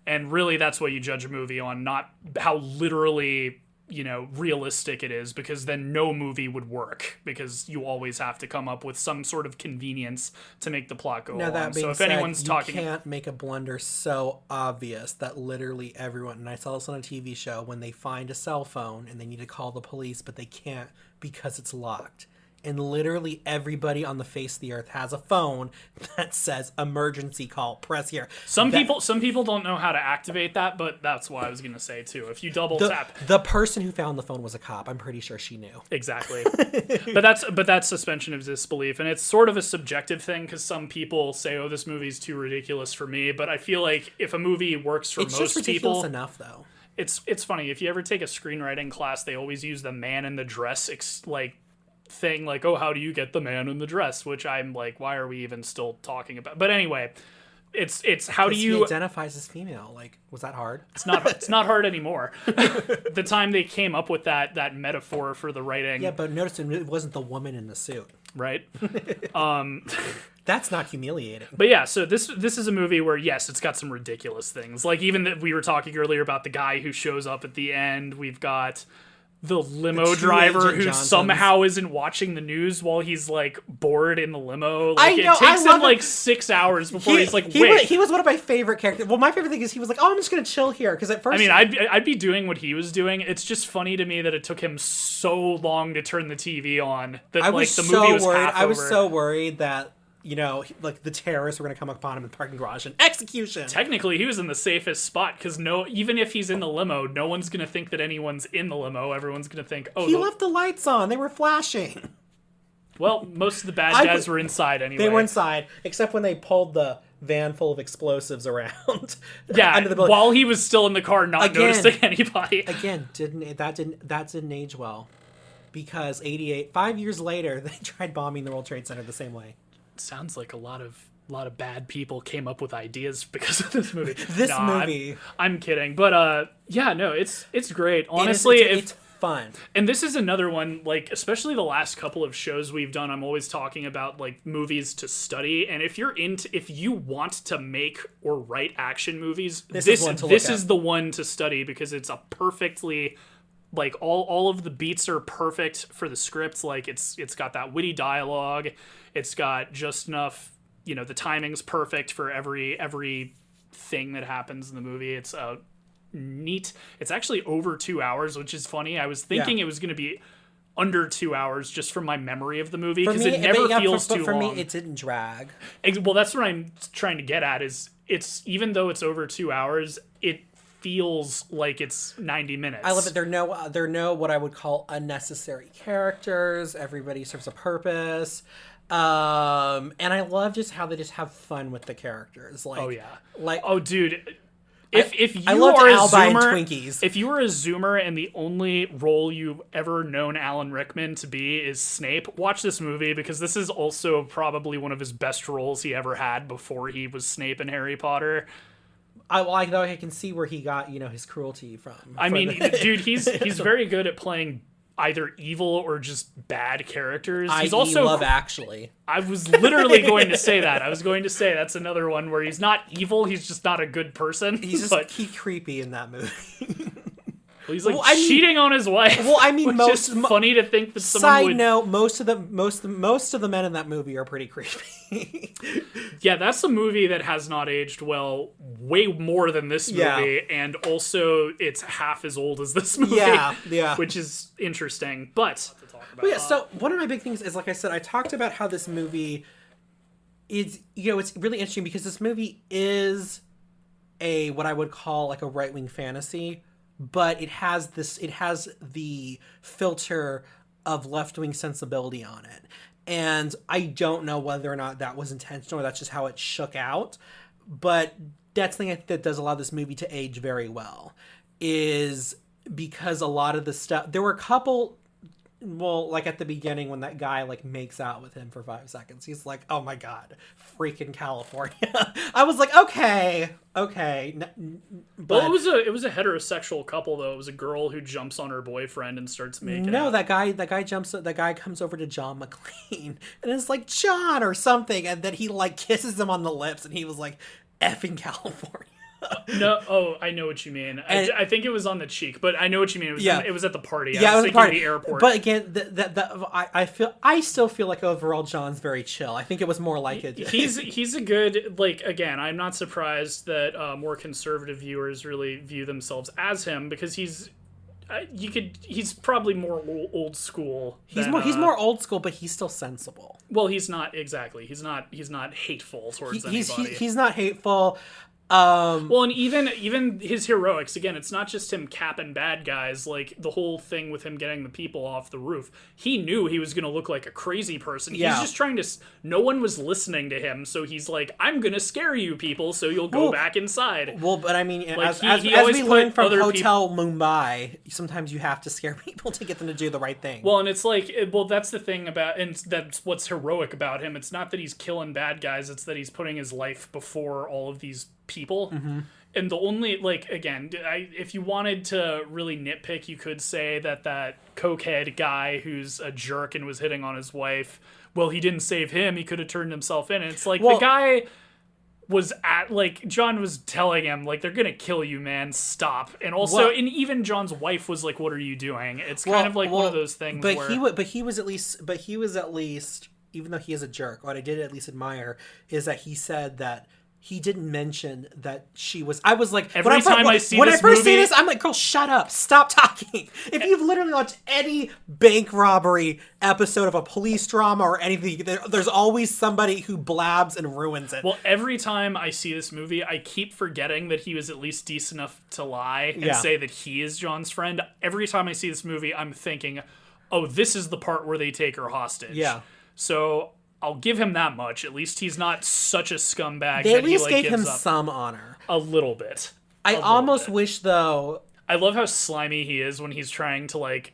And really, that's what you judge a movie on, not how literally, realistic it is, because then no movie would work, because you always have to come up with some sort of convenience to make the plot go along. That being said, you can't make a blunder so obvious that literally everyone, and I saw this on a TV show, when they find a cell phone and they need to call the police, but they can't because it's locked. And literally everybody on the face of the earth has a phone that says emergency call, press here. Some people don't know how to activate that, but that's what I was going to say too. If you double tap. The person who found the phone was a cop. I'm pretty sure she knew. Exactly. but that's suspension of disbelief, and it's sort of a subjective thing because some people say, "Oh, this movie's too ridiculous for me," but I feel like if a movie works for most people, it's just ridiculous enough though. It's funny, if you ever take a screenwriting class, they always use the man in the dress thing, oh, how do you get the man in the dress, which I'm like, why are we even still talking about? But anyway, it's how do you... He identifies as female. Was that hard? It's not hard anymore. The time they came up with that metaphor for the writing. Yeah, but notice it wasn't the woman in the suit. Right? That's not humiliating. But yeah, so this is a movie where, yes, it's got some ridiculous things. Even that we were talking earlier about the guy who shows up at the end. We've got the limo true driver Agent who Johnsons. somehow isn't watching the news while he's like bored in the limo. I Like know, it takes I love him like 6 hours before he's like, he wait. he was one of my favorite characters. Well, my favorite thing is he was like, oh, I'm just gonna chill here, because at first, I mean, I'd be doing what he was doing. It's just funny to me that it took him so long to turn the TV on that I like was the so movie was worried. half I was over. so worried that, you know, like the terrorists were gonna come upon him in the parking garage and execution. Technically, he was in the safest spot because even if he's in the limo, no one's gonna think that anyone's in the limo. Everyone's gonna think, oh, He left the lights on. They were flashing. well, most of the bad guys were inside anyway. They were inside, except when they pulled the van full of explosives around. Yeah, under the building. while he was still in the car, not Again. noticing anybody. Again, that didn't age well, because 5 years later, they tried bombing the World Trade Center the same way. Sounds like a lot of bad people came up with ideas because of this movie. This movie. I'm kidding, but yeah, no, it's great. And Honestly, it's fun. and this is another one, like, especially the last couple of shows we've done, I'm always talking about, like, movies to study. And if you want to make or write action movies, this is the one to study, because it's a perfectly, like, all of the beats are perfect for the script. Like, it's got that witty dialogue. It's got just enough, you know, the timing's perfect for every thing that happens in the movie. It's neat. It's actually over 2 hours, which is funny. I was thinking it was going to be under 2 hours just from my memory of the movie, because it never feels too long. For me, it didn't drag. Well, that's what I'm trying to get at, is it's, even though it's over 2 hours, it feels like it's 90 minutes. I love it. There are no what I would call unnecessary characters. Everybody serves a purpose. And I love just how they just have fun with the characters. Like, oh yeah, like, oh dude, if you I loved are a Al buying Zoomer, Twinkies. if you were a Zoomer and the only role you've ever known Alan Rickman to be is Snape, watch this movie, because this is also probably one of his best roles he ever had before he was Snape in Harry Potter. I can see where he got, you know, his cruelty from. I mean, dude, he's very good at playing either evil or just bad characters. He's also Love Actually. I was literally going to say that. I was going to say that's another one where he's not evil, he's just not a good person. He's just creepy in that movie. He's like cheating on his wife. Well, I mean, most funny to think that someone side would. note, most of the men in that movie are pretty creepy. Yeah, that's a movie that has not aged well, way more than this movie, and also it's half as old as this movie. Yeah. Which is interesting, but. Yeah, so one of my big things is, like I said, I talked about how this movie is, you know, it's really interesting because this movie is what I would call like a right-wing fantasy, but it has the filter of left-wing sensibility on it. And I don't know whether or not that was intentional or that's just how it shook out. But that's the thing I think that does allow this movie to age very well, is because a lot of the stuff, there were a couple, well, like at the beginning when that guy like makes out with him for 5 seconds, he's like, oh my God, freaking California. I was like, okay. But Well, it was a heterosexual couple though. It was a girl who jumps on her boyfriend and starts making out. that guy comes over to John McClane and it's like, John or something, and then he like kisses him on the lips and he was like, effing California. No, I know what you mean. I think it was on the cheek, but I know what you mean. It was at the party. Yeah, I was it was thinking a party. the airport. But again, I still feel like overall John's very chill. I think it was more like it. He's a good, like, again, I'm not surprised that more conservative viewers really view themselves as him, because he's probably more old school. He's more old school, but he's still sensible. Well, he's not exactly. He's not hateful towards anybody. He's not hateful. Well, and even his heroics, again, it's not just him capping bad guys. Like the whole thing with him getting the people off the roof, he knew he was going to look like a crazy person. Yeah. He's just trying to, no one was listening to him, so he's like, I'm going to scare you people so you'll go back inside. Well, but I mean, Like, as he we always learned put from other Hotel Mumbai, sometimes you have to scare people to get them to do the right thing. Well, and it's like, that's the thing about, and that's what's heroic about him. It's not that he's killing bad guys, it's that he's putting his life before all of these people. Mm-hmm. And the only, like, again, if you wanted to really nitpick, you could say that cokehead guy who's a jerk and was hitting on his wife, well, he didn't save him, he could have turned himself in. And it's like, the guy was at, like, John was telling him, like, they're gonna kill you, man, stop. And also, and even John's wife was like, what are you doing? It's kind of like one of those things where... But he was at least, even though he is a jerk, what I did at least admire is that he said that he didn't mention that she was... I was like... When I first see this, I'm like, girl, shut up. Stop talking. If you've literally watched any bank robbery episode of a police drama or anything, there's always somebody who blabs and ruins it. Well, every time I see this movie, I keep forgetting that he was at least decent enough to lie and say that he is John's friend. Every time I see this movie, I'm thinking, oh, this is the part where they take her hostage. Yeah. So... I'll give him that much. At least he's not such a scumbag. They that at least he, like, gave him gives up some honor. a little bit. I almost wish, though... I love how slimy he is when he's trying to, like,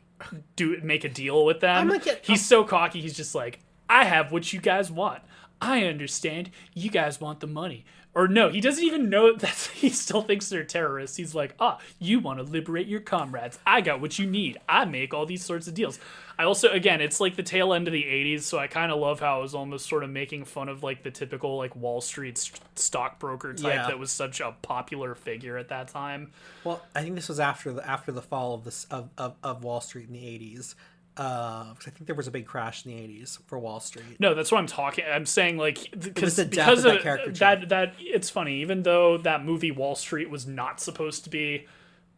make a deal with them. Like, he's so cocky. He's just like, I have what you guys want. I understand. You guys want the money. Or no, he doesn't even know that he still thinks they're terrorists. He's like, you want to liberate your comrades. I got what you need. I make all these sorts of deals. I also, again, it's like the tail end of the 80s, so I kind of love how it was almost sort of making fun of, like, the typical, like, Wall Street stockbroker type that was such a popular figure at that time. Well, I think this was after the fall of Wall Street in the 80s. Because I think there was a big crash in the 80s for Wall Street. No, that's what I'm talking. I'm saying, like, because of that character that it's funny. Even though that movie Wall Street was not supposed to be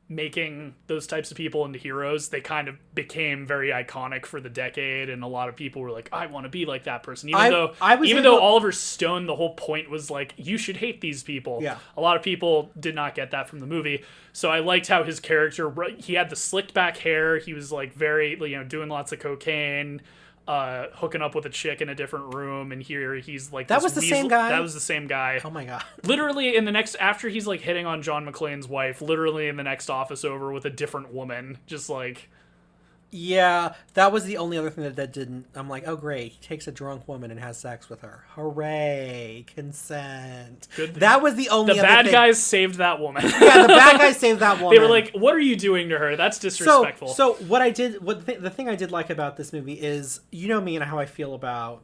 making those types of people into heroes, they kind of became very iconic for the decade, and a lot of people were like, I want to be like that person. Even though Oliver Stone, the whole point was like, you should hate these people. Yeah. A lot of people did not get that from the movie. So I liked how his character, he had the slicked back hair. He was like very, doing lots of cocaine, hooking up with a chick in a different room, and here he's like that was the same guy. That was the same guy. Oh my god! Literally after he's like hitting on John McClane's wife, literally in the next office over with a different woman, just like. Yeah, that was the only other thing that didn't. I'm like, oh great, he takes a drunk woman and has sex with her. Hooray, consent. Good. That was the only. The bad guys saved that woman. Yeah, the bad guys saved that woman. They were like, "What are you doing to her? That's disrespectful." So the thing I did like about this movie is, you know me and how I feel about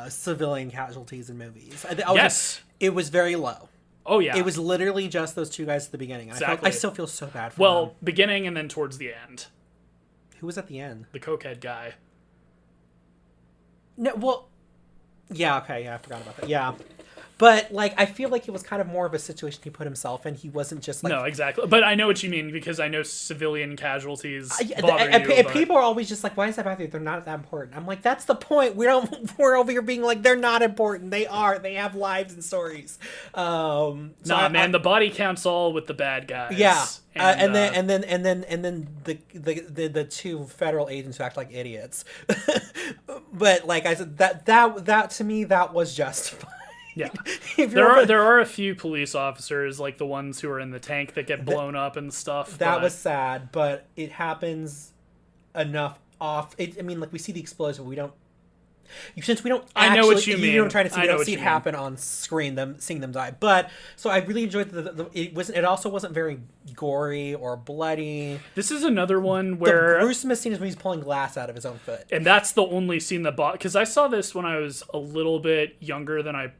civilian casualties in movies. Yes, it was very low. Oh yeah, it was literally just those two guys at the beginning. Exactly. I still feel so bad for them. Beginning and then towards the end. Who was at the end? The cokehead guy. No, well, yeah, okay, yeah, I forgot about that. Yeah, but like, I feel like it was kind of more of a situation he put himself in. He wasn't just like... No, exactly. But I know what you mean, because I know civilian casualties bother you. People are always just like, why is that bad? They're not that important. I'm like, that's the point. We're over here being like, they're not important. They are. They have lives and stories. The body counts all with the bad guys. Yeah. And then the two federal agents who act like idiots. But like I said, that to me, that was justified. Yeah, there are a few police officers, like the ones who are in the tank, that get blown up and stuff. That was sad, but it happens enough off. I mean, like, we see the explosion, we don't. Since we don't, I know what you mean. You don't try to see. We don't see it happen on screen. Seeing them die. But so I really enjoyed it also wasn't very gory or bloody. This is another one where the gruesomest scene is when he's pulling glass out of his own foot, and that's the only scene that because I saw this when I was a little bit younger than I.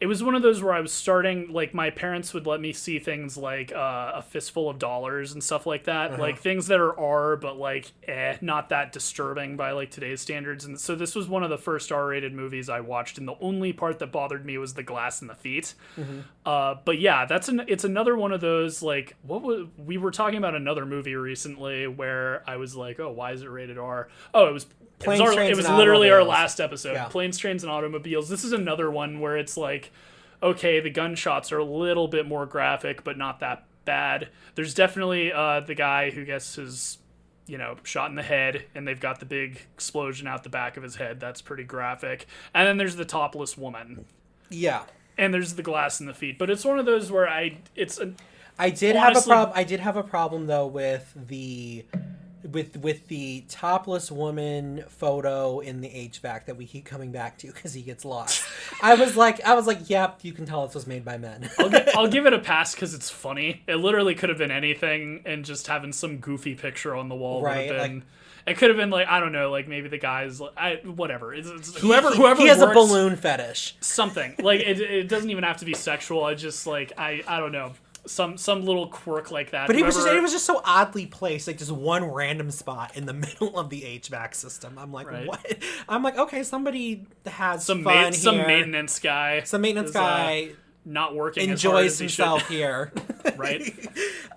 It was one of those where I was starting, like, my parents would let me see things like A Fistful of Dollars and stuff like that. Uh-huh. Like, things that are R, but, like, not that disturbing by, like, today's standards. And so this was one of the first R-rated movies I watched, and the only part that bothered me was the glass in the feet. Mm-hmm. But, yeah, it's another one of those, like, we were talking about another movie recently where I was like, oh, why is it rated R? Oh, it was literally our last episode. Yeah. Planes, Trains, and Automobiles. This is another one where it's like, okay, the gunshots are a little bit more graphic, but not that bad. There's definitely the guy who gets his, shot in the head, and they've got the big explosion out the back of his head. That's pretty graphic. And then there's the topless woman. Yeah. And there's the glass in the feet. But it's one of those where I did have a problem though with the topless woman photo in the HVAC that we keep coming back to because he gets lost. I was like, yep, you can tell this was made by men. I'll give it a pass because it's funny. It literally could have been anything, and just having some goofy picture on the wall would have been. It could have been like, I don't know, like maybe the guy's whatever. It's whoever he has works, a balloon fetish. something like it doesn't even have to be sexual. I just like I don't know, some little quirk like that. But it was just so oddly placed, like just one random spot in the middle of the HVAC system. I'm like, Right. what? I'm like, okay, somebody has some fun here. some maintenance guy. Some maintenance is, guy not working as hard as enjoys he himself should. here. Right?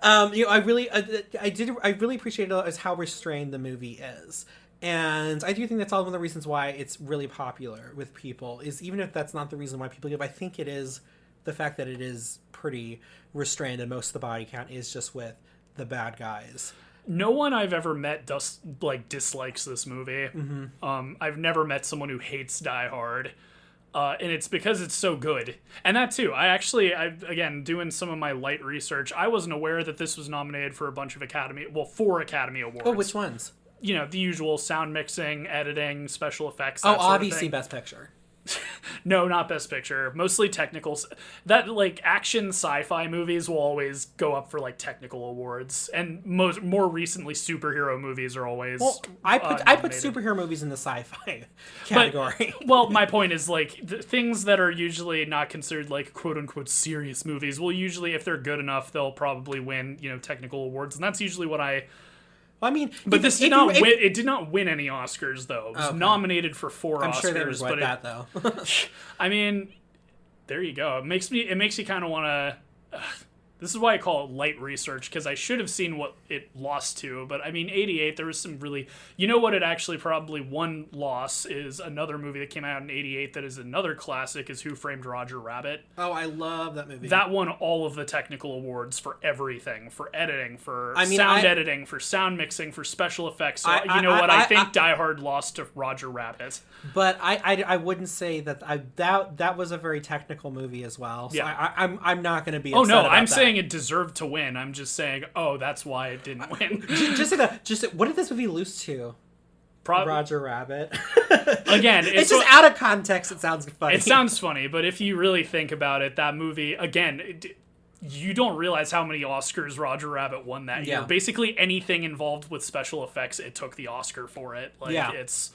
I really appreciated is how restrained the movie is. And I do think that's all one of the reasons why it's really popular with people, is even if that's not the reason why people give, I think it is the fact that it is pretty restrained and most of the body count is just with the bad guys. No one I've ever met dislikes this movie. I've never met someone who hates Die Hard. And it's because it's so good. And that too, I again, doing some of my light research, I wasn't aware that this was nominated for a bunch of four Academy Awards. Oh, which ones? You know, the usual sound mixing, editing, special effects. Oh, that sort of obviously thing. Best Picture. No, not Best Picture. Mostly technicals. That like action sci-fi movies will always go up for like technical awards, and more recently superhero movies are always. Well, I put nominated. superhero movies in the sci-fi category. Well, my point is like things that are usually not considered like quote unquote serious movies will usually, if they're good enough, they'll probably win technical awards, and that's usually what I. I mean, but this did not win. It did not win any Oscars, though. It was nominated for 4 Oscars. I'm sure there was like that though. I mean, there you go. It makes you kind of want to. This is why I call it light research, because I should have seen what it lost to. But I mean, 88, there was some really. You know what? It actually probably one loss is another movie that came out in 88 that is another classic. Is Who Framed Roger Rabbit? Oh, I love that movie. That won all of the technical awards for everything, for editing, for sound editing, for sound mixing, for special effects. So, I think Die Hard lost to Roger Rabbit. But I wouldn't say that that was a very technical movie as well. So Yeah. I'm not going to be. Oh no, upset about I'm that. saying it deserved to win. I'm just saying, that's why it didn't win. Just say that. What did this movie lose to? Roger Rabbit. Again, it's just out of context. It sounds funny. It sounds funny, but if you really think about it, that movie again. You don't realize how many Oscars Roger Rabbit won that year. Yeah. Basically, anything involved with special effects, it took the Oscar for it. Like it's,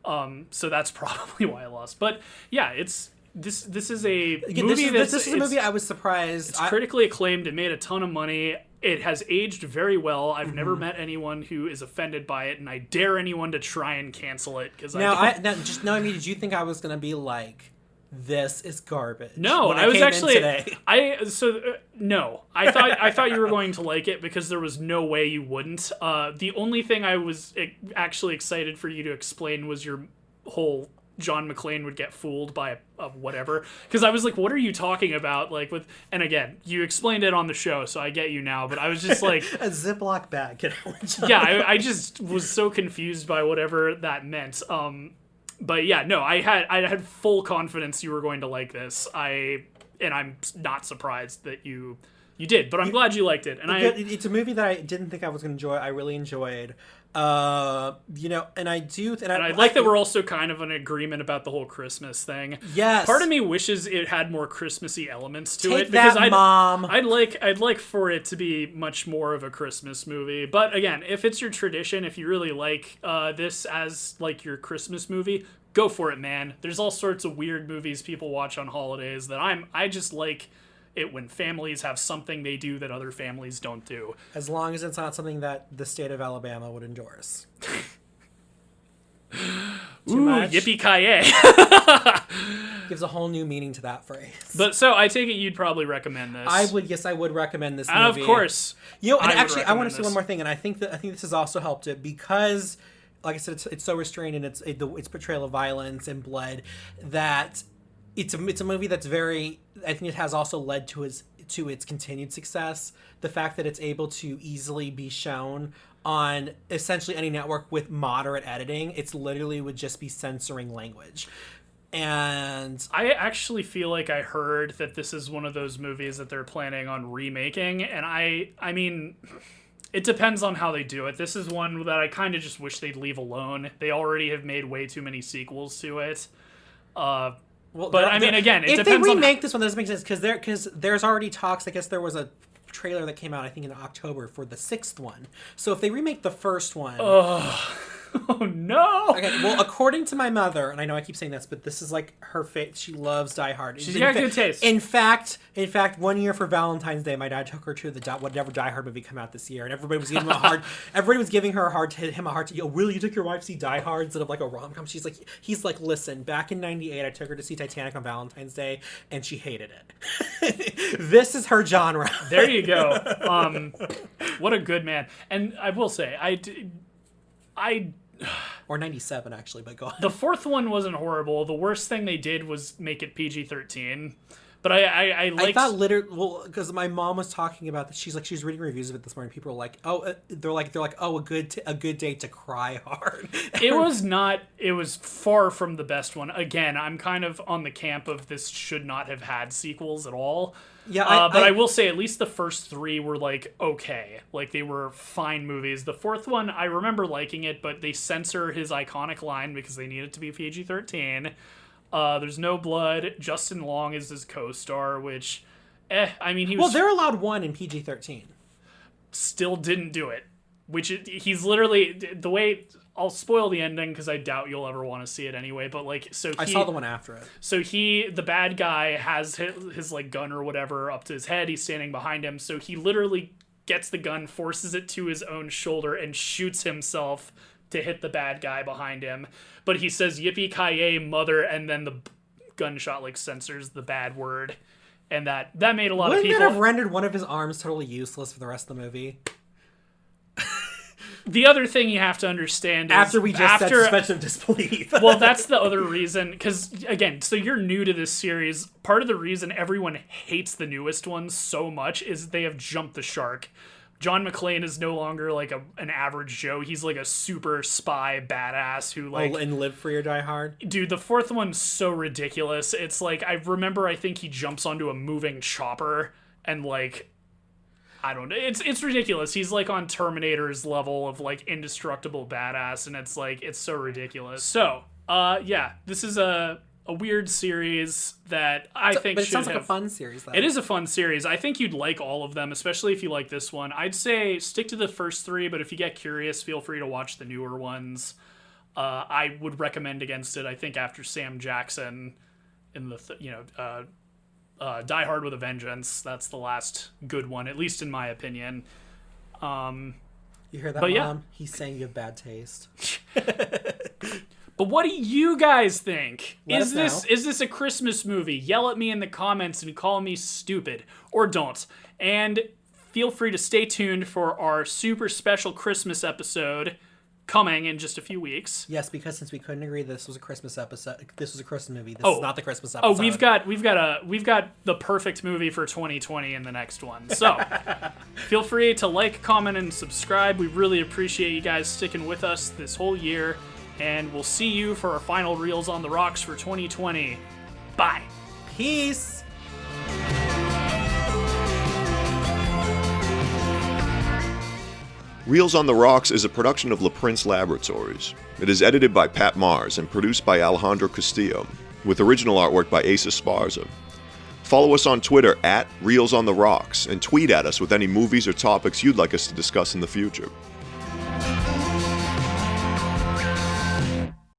so that's probably why I lost. But yeah, it's this is a movie this is a movie I was surprised. It's critically acclaimed. It made a ton of money. It has aged very well. I've Mm-hmm. never met anyone who is offended by it, and I dare anyone to try and cancel it because just knowing me, did you think I was going to be like, this is garbage? No, when I was came in actually today. no. I thought you were going to like it because there was no way you wouldn't. The only thing I was actually excited for you to explain was your whole John McClane would get fooled by a whatever, because I was like, what are you talking about? Like and again, you explained it on the show, so I get you now, but I was just like a Ziploc bag. Yeah, I just was so confused by whatever that meant. But yeah, no, I had full confidence you were going to like this. And I'm not surprised that you did, but I'm glad you liked it. And it's a movie that I didn't think I was going to enjoy. I really enjoyed. And I do, and I like that we're also kind of in agreement about the whole Christmas thing. Yes, part of me wishes it had more Christmassy elements to it, because Mom. I'd like for it to be much more of a Christmas movie. But again, if it's your tradition, if you really like this as like your Christmas movie, go for it, man. There's all sorts of weird movies people watch on holidays that I just like it when families have something they do that other families don't do. As long as it's not something that the state of Alabama would endorse. Too much? Yippee-ki-yay. Gives a whole new meaning to that phrase. But so I take it you'd probably recommend this. I would recommend this movie. And of course. And actually I want to say one more thing, and I think this has also helped it because, like I said, it's so restrained in its portrayal of violence and blood that it's a movie that's very. I think it has also led to its continued success. The fact that it's able to easily be shown on essentially any network with moderate editing. It's literally would just be censoring language. And I actually feel like I heard that this is one of those movies that they're planning on remaking, and I mean, it depends on how they do it. This is one that I kind of just wish they'd leave alone. They already have made way too many sequels to it. But I mean, again, it if depends they remake this one, that doesn't make sense because there's already talks. I guess there was a trailer that came out, I think, in October for the 6th one. So if they remake the first one, Oh no! Okay, well, according to my mother, and I know I keep saying this, but this is like her fate. She loves Die Hard. She's got good taste. In fact, one year for Valentine's Day, my dad took her to the whatever Die Hard movie come out this year, and everybody was giving him a hard. Everybody was giving her a hard to. Yo, really, you took your wife to see Die Hard instead of like a rom-com? He's like, listen, back in '98, I took her to see Titanic on Valentine's Day, and she hated it. This is her genre. There you go. What a good man. And I will say, or 97 actually, but go on. The fourth one wasn't horrible. The worst thing they did was make it PG-13. But I liked... I thought literally, because my mom was talking about this. She's like, she was reading reviews of it this morning. People were like, oh, they're like, oh, a good day to cry hard. It was not. It was far from the best one. Again, I'm kind of on the camp of this should not have had sequels at all. Yeah, but I will say at least the first three were like okay, like they were fine movies. The fourth one, I remember liking it, but they censor his iconic line because they need it to be PG-13. There's no blood. Justin Long is his co-star, which, I mean, he was... Well, they're allowed one in PG-13. Still didn't do it. He's literally... The way... I'll spoil the ending because I doubt you'll ever want to see it anyway, but like, so I saw the one after it. So the bad guy has his like gun or whatever up to his head. He's standing behind him. So he literally gets the gun, forces it to his own shoulder, and shoots himself to hit the bad guy behind him. But he says, "Yippee-ki-yay, mother," and then the gunshot like censors the bad word. And that made a lot of people... Wouldn't that have rendered one of his arms totally useless for the rest of the movie? The other thing you have to understand is... After we just said suspension of disbelief. Well, that's the other reason. Because, again, so you're new to this series. Part of the reason everyone hates the newest ones so much is they have jumped the shark. John McClane is no longer like an average Joe. He's like a super spy badass who like... Oh, and Live Free or Die Hard? Dude, the fourth one's so ridiculous. It's like, I think he jumps onto a moving chopper and like... I don't know. It's ridiculous. He's like on Terminator's level of like indestructible badass, and it's like it's so ridiculous. So, yeah, this is a weird series that I think but it should sounds have... like a fun series, though. It is a fun series. I think you'd like all of them, especially if you like this one. I'd say stick to the first three, but if you get curious, feel free to watch the newer ones. I would recommend against it. I think after Sam Jackson in the Die Hard with a Vengeance, that's the last good one, at least in my opinion. You hear that, Mom? Yeah. He's saying you have bad taste. But what do you guys think? Is this a Christmas movie? Yell at me in the comments and call me stupid, or don't. And feel free to stay tuned for our super special Christmas episode coming in just a few weeks. Yes, because since we couldn't agree this was a Christmas episode, this was a Christmas movie. This is not the Christmas episode. Oh, we've got the perfect movie for 2020 in the next one. So feel free to like, comment, and subscribe. We really appreciate you guys sticking with us this whole year, and we'll see you for our final Reels on the Rocks for 2020. Bye. Peace. Reels on the Rocks is a production of LaPrince Laboratories. It is edited by Pat Mars and produced by Alejandro Castillo, with original artwork by Asa Esparza. Follow us on Twitter @ReelsOnTheRocks and tweet at us with any movies or topics you'd like us to discuss in the future.